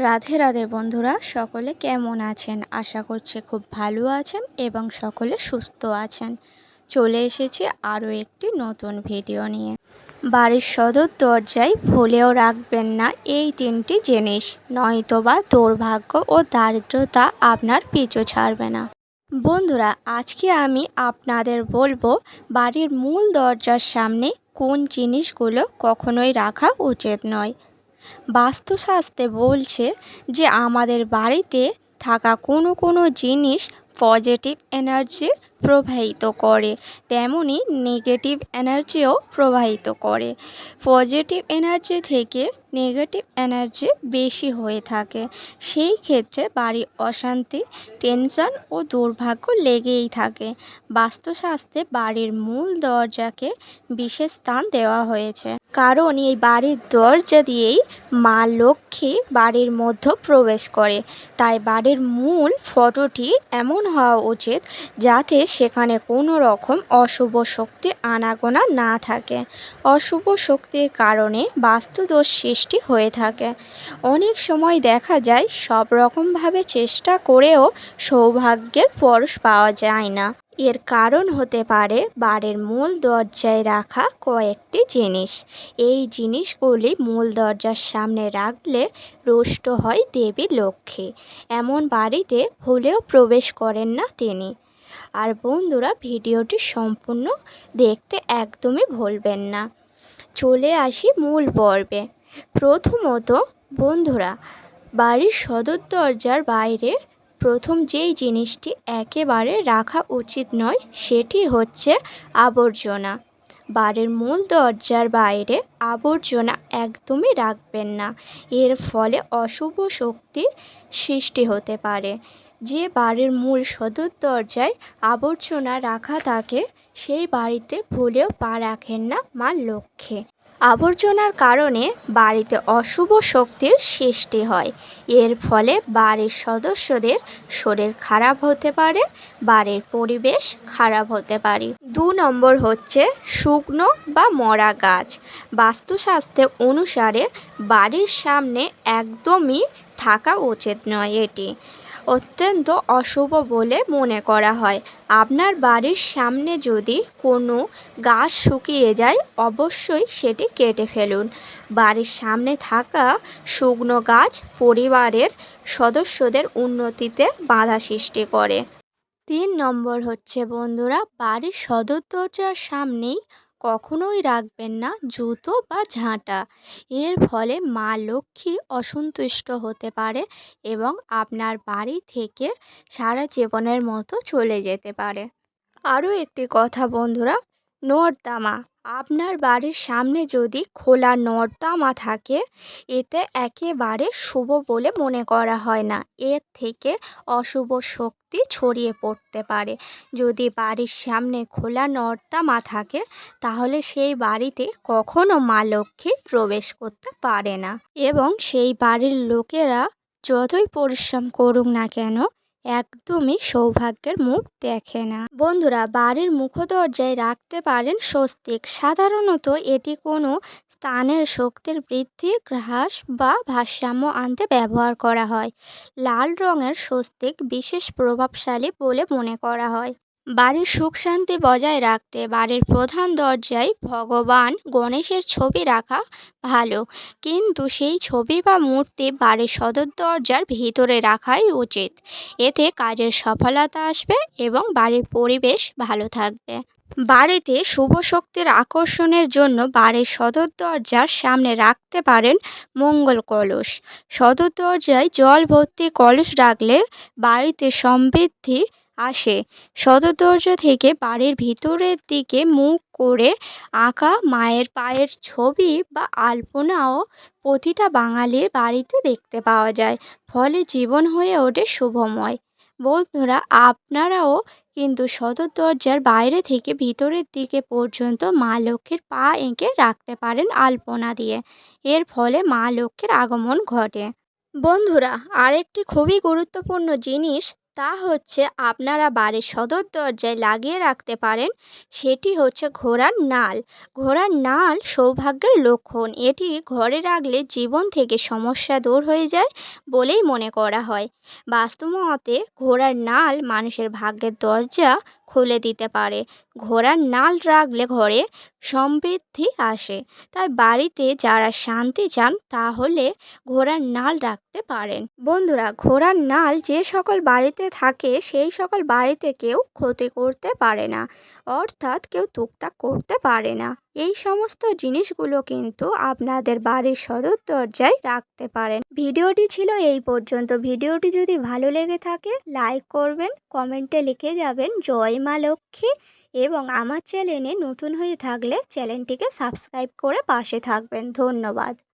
রাধে রাধে বন্ধুরা, সকলে কেমন আছেন? আশা করছি খুব ভালো আছেন এবং সকলে সুস্থ আছেন। চলে এসেছি আরও একটি নতুন ভিডিও নিয়ে। বাড়ির সদর দরজায় ভুলেও রাখবেন না এই তিনটি জিনিস, নয়তোবা দুর্ভাগ্য ও দারিদ্রতা আপনার পিছু ছাড়বে না। বন্ধুরা, আজকে আমি আপনাদের বলবো বাড়ির মূল দরজার সামনে কোন জিনিসগুলো কখনোই রাখা উচিত নয়। বাস্তুশাস্ত্রে বলছে যে আমাদের বাড়িতে থাকা কোনো কোনো জিনিস পজিটিভ এনার্জি প্রবাহিত করে, তেমনি নেগেটিভ এনার্জিও প্রবাহিত করে। পজিটিভ এনার্জি থেকে নেগেটিভ এনার্জি বেশি হয়ে থাকে। সেই ক্ষেত্রে বাড়ির অশান্তি, টেনশন ও দুর্ভাগ্য লেগেই থাকে। বাস্তুশাস্ত্রে বাড়ির মূল দরজাকে বিশেষ স্থান দেওয়া হয়েছে, কারণ এই বাড়ির দরজা দিয়েই মা লক্ষ্মী বাড়ির মধ্যে প্রবেশ করে। তাই বাড়ির মূল ফটোটি এমন হওয়া উচিত যাতে সেখানে কোনো রকম অশুভ শক্তি আনাগোনা না থাকে। অশুভ শক্তির কারণে বাস্তুদোষ সৃষ্টি হয়ে থাকে। অনেক সময় দেখা যায় সব রকমভাবে চেষ্টা করেও সৌভাগ্যের পরশ পাওয়া যায় না। এর কারণ হতে পারে বাড়ির মূল দরজায় রাখা কয়েকটি জিনিস। এই জিনিসগুলি মূল দরজার সামনে রাখলে রুষ্ট হয় দেবী লক্ষ্মী। এমন বাড়িতে ভুলেও প্রবেশ করেন না তিনি। আর বন্ধুরা, ভিডিওটি সম্পূর্ণ দেখতে একদমই ভুলবেন না। চলে আসি মূল পর্বে। প্রথমত বন্ধুরা, বাড়ির সদর দরজার বাইরে প্রথম যেই জিনিসটি একেবারে রাখা উচিত নয় সেটি হচ্ছে আবর্জনা। বাড়ির মূল দরজার বাইরে আবর্জনা একদমই রাখবেন না। এর ফলে অশুভ শক্তির সৃষ্টি হতে পারে। যে বাড়ির মূল সদর দরজায় আবর্জনা রাখা থাকে সেই বাড়িতে ভুলেও পা রাখেন না মা লক্ষ্মী। আবর্জনার কারণে বাড়িতে অশুভ শক্তির সৃষ্টি হয়। এর ফলে বাড়ির সদস্যদের শরীর খারাপ হতে পারে, বাড়ির পরিবেশ খারাপ হতে পারে। 2 নম্বর হচ্ছে শুকনো বা মরা গাছ। বাস্তুশাস্ত্র অনুসারে বাড়ির সামনে একদমই থাকা উচিত নয়। এটি অত্যন্ত অশুভ বলে মনে করা হয়। আপনার বাড়ির সামনে যদি কোনো গাছ শুকিয়ে যায় অবশ্যই সেটি কেটে ফেলুন। বাড়ির সামনে থাকা শুকনো গাছ পরিবারের সদস্যদের উন্নতিতে বাধা সৃষ্টি করে। 3 নম্বর হচ্ছে বন্ধুরা, বাড়ির সদর দরজার সামনেই কখনোই রাখবেন না জুতো বা ঝাঁটা। এর ফলে মা লক্ষ্মী অসন্তুষ্ট হতে পারে এবং আপনার বাড়ি থেকে সারা জীবনের মতো চলে যেতে পারে। আরও একটি কথা বন্ধুরা, নর্দমা। আপনার বাড়ির সামনে যদি খোলা নর্দমা থাকে এতে একেবারে শুভ বলে মনে করা হয় না। এর থেকে অশুভ শক্তি ছড়িয়ে পড়তে পারে। যদি বাড়ির সামনে খোলা নর্দমা থাকে তাহলে সেই বাড়িতে কখনো মা লক্ষ্মী প্রবেশ করতে পারে না এবং সেই বাড়ির লোকেরা যতই পরিশ্রম করুক না কেন একদমই সৌভাগ্যের মুখ দেখে না। বন্ধুরা, বাড়ির মুখদরজায় রাখতে পারেন স্বস্তিক। সাধারণত এটি কোনো স্থানের শক্তির বৃদ্ধি, হ্রাস বা ভারসাম্য আনতে ব্যবহার করা হয়। লাল রঙের স্বস্তিক বিশেষ প্রভাবশালী বলে মনে করা হয়। বাড়ির সুখ শান্তি বজায় রাখতে বাড়ির প্রধান দরজায় ভগবান গণেশের ছবি রাখা ভালো, কিন্তু সেই ছবি বা মূর্তি বাড়ির সদর দরজার ভিতরে রাখাই উচিত। এতে কাজের সফলতা আসবে এবং বাড়ির পরিবেশ ভালো থাকবে। বাড়িতে শুভ শক্তির আকর্ষণের জন্য বাড়ির সদর দরজার সামনে রাখতে পারেন মঙ্গল কলস। সদর দরজায় জল ভর্তি কলস রাখলে বাড়িতে সমৃদ্ধি আসে। সদর দরজা থেকে বাড়ির ভিতরের দিকে মুখ করে আঁকা মায়ের পায়ের ছবি বা আলপনাও প্রতিটা বাঙালির বাড়িতে দেখতে পাওয়া যায়। ফলে জীবন হয়ে ওঠে শুভময়। বন্ধুরা, আপনারাও কিন্তু সদর দরজার বাইরে থেকে ভিতরের দিকে পর্যন্ত মা লক্ষ্মীর পা এঁকে রাখতে পারেন আলপনা দিয়ে। এর ফলে মা লক্ষ্মীর আগমন ঘটে। বন্ধুরা, আরেকটি খুবই গুরুত্বপূর্ণ জিনিস তা হচ্ছে আপনারা বাড়ির সদর দরজায় লাগিয়ে রাখতে পারেন। সেটি হচ্ছে ঘোড়ার নাল। ঘোড়ার নাল সৌভাগ্যের লক্ষণ। এটি ঘরে রাখলে জীবন থেকে সমস্যা দূর হয়ে যায় বলেই মনে করা হয়। বাস্তুমতে ঘোড়ার নাল মানুষের ভাগ্যের দরজা খুলে দিতে পারে। ঘোড়ার নাল রাখলে ঘরে সমৃদ্ধি আসে। তাই বাড়িতে যারা শান্তি চান তাহলে ঘোড়ার নাল রাখতে পারেন। বন্ধুরা, ঘোড়ার নাল যে সকল বাড়িতে থাকে সেই সকল বাড়িতে কেউ ক্ষতি করতে পারে না, অর্থাৎ কেউ টুকটাক করতে পারে না। এই সমস্ত জিনিসগুলো কিন্তু আপনাদের বাড়ির সদর দরজায় রাখতে পারেন। ভিডিওটি ছিল এই পর্যন্ত। ভিডিওটি যদি ভালো লেগে থাকে লাইক করবেন, কমেন্টে লিখে যাবেন জয় মা লক্ষ্মী, এবং আমার চ্যানেলে নতুন হয়ে থাকলে চ্যানেলটিকে সাবস্ক্রাইব করে পাশে থাকবেন। ধন্যবাদ।